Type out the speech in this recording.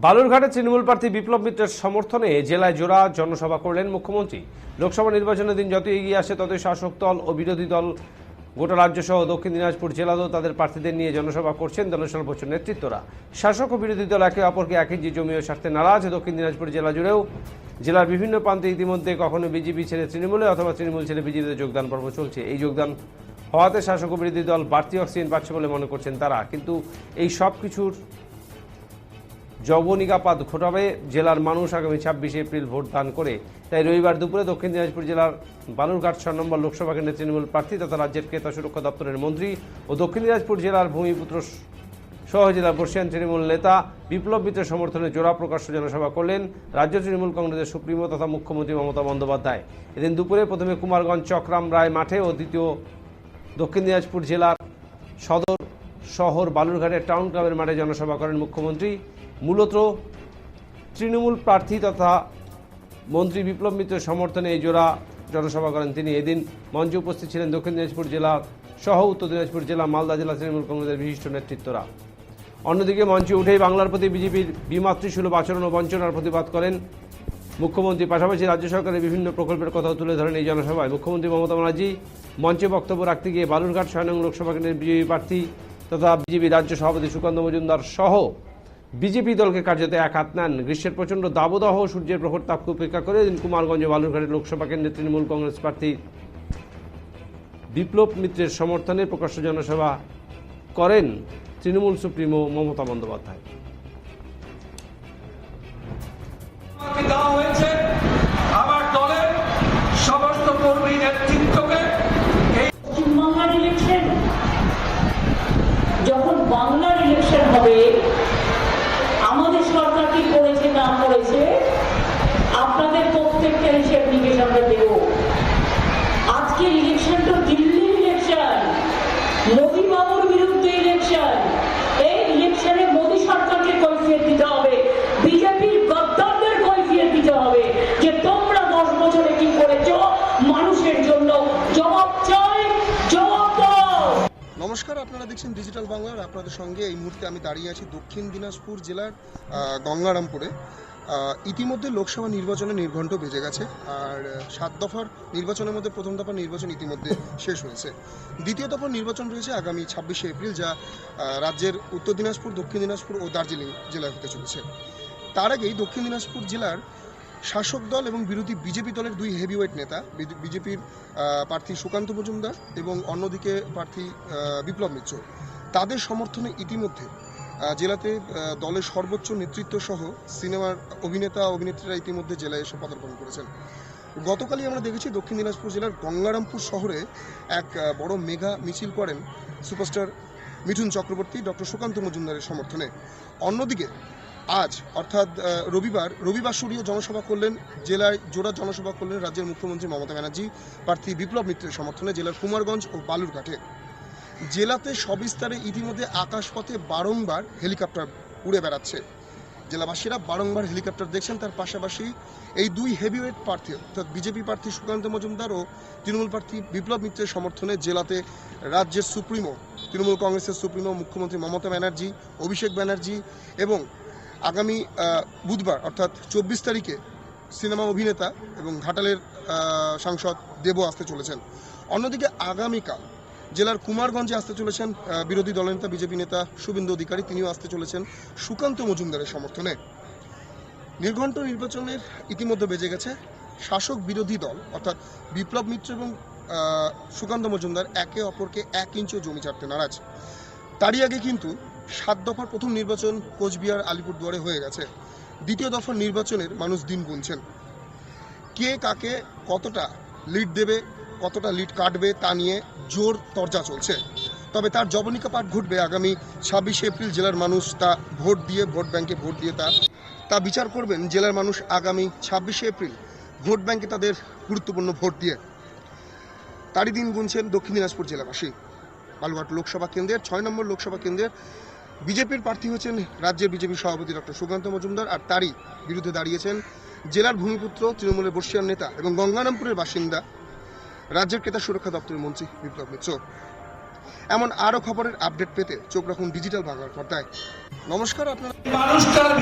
বালুরঘাটে তৃণমূল প্রার্থী বিপ্লব মিত্রের সমর্থনে জেলায় জোড়া জনসভা করলেন মুখ্যমন্ত্রী। লোকসভা নির্বাচনের দিন যত এগিয়ে আসে ততই শাসক দল ও বিরোধী দল গোটা রাজ্য সহ দক্ষিণ দিনাজপুর জেলাতেও তাদের প্রার্থীদের নিয়ে জনসভা করছেন দলের সর্বোচ্চ নেতৃত্বরা। শাসক ও বিরোধী দল একে অপরকে এক ইঞ্চি জমি ও স্বার্থে নারাজ। দক্ষিণ দিনাজপুর জেলা জুড়েও জেলার বিভিন্ন প্রান্তে ইতিমধ্যে কখনো বিজেপি ছেড়ে তৃণমূলে অথবা তৃণমূল ছেড়ে বিজেপিতে যোগদান পর্ব চলছে। এই যোগদান হওয়াতে শাসক ও বিরোধী দল বাড়তি অক্সিজেন পাচ্ছে বলে মনে করছেন তারা। কিন্তু এই সব কিছুর যবনিকাপাত ঘটাবে জেলার মানুষ আগামী 26 এপ্রিল ভোট দান করে। তাই রবিবার দুপুরে দক্ষিণ দিনাজপুর জেলার বালুরঘাট 6 নম্বর লোকসভা কেন্দ্রের তৃণমূল প্রার্থী তথা রাজ্যের ক্রেতা সুরক্ষা দপ্তরের মন্ত্রী ও দক্ষিণ দিনাজপুর জেলার ভূমিপুত্র সহ জেলার বর্ষিয়ান তৃণমূল নেতা বিপ্লব মিত্রের সমর্থনে জোড়া প্রকাশ্য জনসভা করলেন রাজ্য তৃণমূল কংগ্রেসের সুপ্রিমো তথা মুখ্যমন্ত্রী মমতা বন্দ্যোপাধ্যায়। এদিন দুপুরে প্রথমে কুমারগঞ্জ চকরাম রায় মাঠে ও দ্বিতীয় দক্ষিণ দিনাজপুর জেলার সদর শহর বালুরঘাটের টাউন ক্লাবের মাঠে জনসভা করেন মুখ্যমন্ত্রী। মূলত তৃণমূল প্রার্থী তথা মন্ত্রী বিপ্লব মিত্রের সমর্থনে এই জোড়া জনসভা করেন তিনি। এদিন মঞ্চে উপস্থিত ছিলেন দক্ষিণ দিনাজপুর জেলা সহ উত্তর দিনাজপুর জেলা মালদা জেলা তৃণমূল কংগ্রেসের বিশিষ্ট নেতৃত্বরা। অন্যদিকে মঞ্চে উঠেই বাংলার প্রতি বিজেপির বিমাতৃসুলভ আচরণ ও বঞ্চনার প্রতিবাদ করেন মুখ্যমন্ত্রী। পাশাপাশি রাজ্য সরকারের বিভিন্ন প্রকল্পের কথাও তুলে ধরেন এই জনসভায়। মুখ্যমন্ত্রী মমতা ব্যানার্জি মঞ্চে বক্তব্য রাখতে গিয়ে বালুরঘাট 6 নং লোকসভা কেন্দ্রের বিজেপি প্রার্থী তথা বিজেপি রাজ্য সভাপতি সুকান্ত মজুমদার সহ বিজেপি দলকে কার্যত এক হাত নেন। গ্রীষ্মের প্রচণ্ড দাবদাহ সূর্যের প্রখর তাপকে উপেক্ষা করে কুমারগঞ্জ বালুরঘাটের লোকসভা কেন্দ্রে তৃণমূল কংগ্রেস প্রার্থী বিপ্লব মিত্রের সমর্থনে প্রকাশ্য জনসভা করেন তৃণমূল সুপ্রিমো মমতা বন্দ্যোপাধ্যায়। আমার দলের সমস্ত কর্মী নেতৃত্বকে বাংলার ইলেকশন, যখন বাংলার ইলেকশন হবে আমাদের সরকার কি করেছে না করেছে আপনাদের প্রত্যেকটা হিসেব নিকেশ আমরা দেব। আজকের ইলেকশন তো দিল্লির ইলেকশন, মোদী বাবুর বিরুদ্ধে ইলেকশন। এই ইলেকশনে মোদী সরকারকে কৈফিয়ত দিতে হবে, বিজেপির গদ্দারদের কৈফিয়ত দিতে হবে যে তোমরা 10 বছরে কি করেছো মানুষের জন্য। জবাব চাই, জবাব দাও। নমস্কার, আপনারা দেখছেন ডিজিটাল বাংলার। আপনাদের সঙ্গে এই মুহূর্তে আমি দাঁড়িয়ে আছি দক্ষিণ দিনাজপুর জেলার গঙ্গারামপুরে। ইতিমধ্যে লোকসভা নির্বাচনে নির্ঘণ্ট বেজে গেছে, আর 7 দফার নির্বাচনের মধ্যে প্রথম দফার নির্বাচন ইতিমধ্যে শেষ হয়েছে। দ্বিতীয় দফার নির্বাচন রয়েছে আগামী 26 এপ্রিল, যা রাজ্যের উত্তর দিনাজপুর, দক্ষিণ দিনাজপুর ও দার্জিলিং জেলায় হতে চলেছে। তার আগেই দক্ষিণ দিনাজপুর জেলার শাসক দল এবং বিরোধী বিজেপি দলের 2 হেভিওয়েট নেতা, বিজেপির প্রার্থী সুকান্ত মজুমদার এবং অন্যদিকে প্রার্থী বিপ্লব মিত্র, তাদের সমর্থনে ইতিমধ্যে জেলাতে দলের সর্বোচ্চ নেতৃত্ব সহ সিনেমার অভিনেতা অভিনেত্রীরা ইতিমধ্যে জেলায় এসে পদার্পণ করেছেন। গতকালই আমরা দেখেছি দক্ষিণ দিনাজপুর জেলার গঙ্গারামপুর শহরে এক বড় মেগা মিছিল করেন সুপারস্টার মিঠুন চক্রবর্তী ডক্টর সুকান্ত মজুমদারের সমর্থনে। অন্যদিকে আজ অর্থাৎ রবিবার সূর্য জনসভা করলেন, জেলায় জোড়া জনসভা করলেন রাজ্যের মুখ্যমন্ত্রী মমতা ব্যানার্জি প্রার্থী বিপ্লব মিত্রের সমর্থনে জেলার কুমারগঞ্জ ও বালুরঘাটে। জেলাতে সবিস্তারে ইতিমধ্যে আকাশপথে বারংবার হেলিকপ্টার উড়ে বেড়াচ্ছে। জেলাবাসীরা বারংবার হেলিকপ্টার দেখছেন। তার পাশাপাশি এই 2 হেভিওয়েট প্রার্থী অর্থাৎ বিজেপি প্রার্থী সুকান্ত মজুমদার ও তৃণমূল প্রার্থী বিপ্লব মিত্রের সমর্থনে জেলাতে রাজ্যের সুপ্রিমো তৃণমূল কংগ্রেসের সুপ্রিমো মুখ্যমন্ত্রী মমতা ব্যানার্জি, অভিষেক ব্যানার্জি এবং আগামী বুধবার অর্থাৎ 24 তারিখে সিনেমা অভিনেতা এবং ঘাটালের সাংসদ দেবও আসতে চলেছেন। অন্যদিকে আগামীকাল জেলার কুমারগঞ্জে আসতে চলেছেন বিরোধী দলনেতা বিজেপি নেতা শুভেন্দু অধিকারী, তিনিও আসতে চলেছেন সুকান্ত মজুমদারের সমর্থনে। নির্ঘণ্ট নির্বাচনের ইতিমধ্যে বেজে গেছে। শাসক বিরোধী দল অর্থাৎ বিপ্লব মিত্র এবং সুকান্ত মজুমদার একে অপরকে 1 ইঞ্চও জমি ছাড়তে নারাজ। তারই আগে কিন্তু 7 দফার প্রথম নির্বাচন কোচবিহার আলিপুরদুয়ারে হয়ে গেছে। দ্বিতীয় দফার নির্বাচনের মানুষ দিন গুনছেন। কে কাকে কতটা লিড দেবে, কতটা লিড কাটবে তা নিয়ে জোর তরজা চলছে। তবে তার যবনিকাপাত ঘটবে আগামী 26 এপ্রিল। জেলার মানুষ তা ভোট দিয়ে, ভোট ব্যাংকে ভোট দিয়ে তা বিচার করবেন জেলার মানুষ আগামী 26 এপ্রিল ভোট ব্যাংকে তাদের গুরুত্বপূর্ণ ভোট দিয়ে। তারই দিন গুনছেন দক্ষিণ দিনাজপুর জেলাবাসী। বালুরঘাট লোকসভা কেন্দ্রের 6 নম্বর লোকসভা কেন্দ্রের বিজেপির প্রার্থী হচ্ছেন রাজ্যের বিজেপি সভাপতি ডক্টর সুকান্ত মজুমদার, আর তারই বিরুদ্ধে দাঁড়িয়েছেন জেলার ভূমিপুত্র তৃণমূলের বর্ষিয়ান নেতা এবং গঙ্গারামপুরের বাসিন্দা রাজ্যের ক্রেতা সুরক্ষা দপ্তরের মন্ত্রী বিপ্লব মিত্র। এমন আরও খবরের আপডেট পেতে চোখ রাখুন ডিজিটাল বাংলার পর্দায়। নমস্কার, আপনারা মানুষটার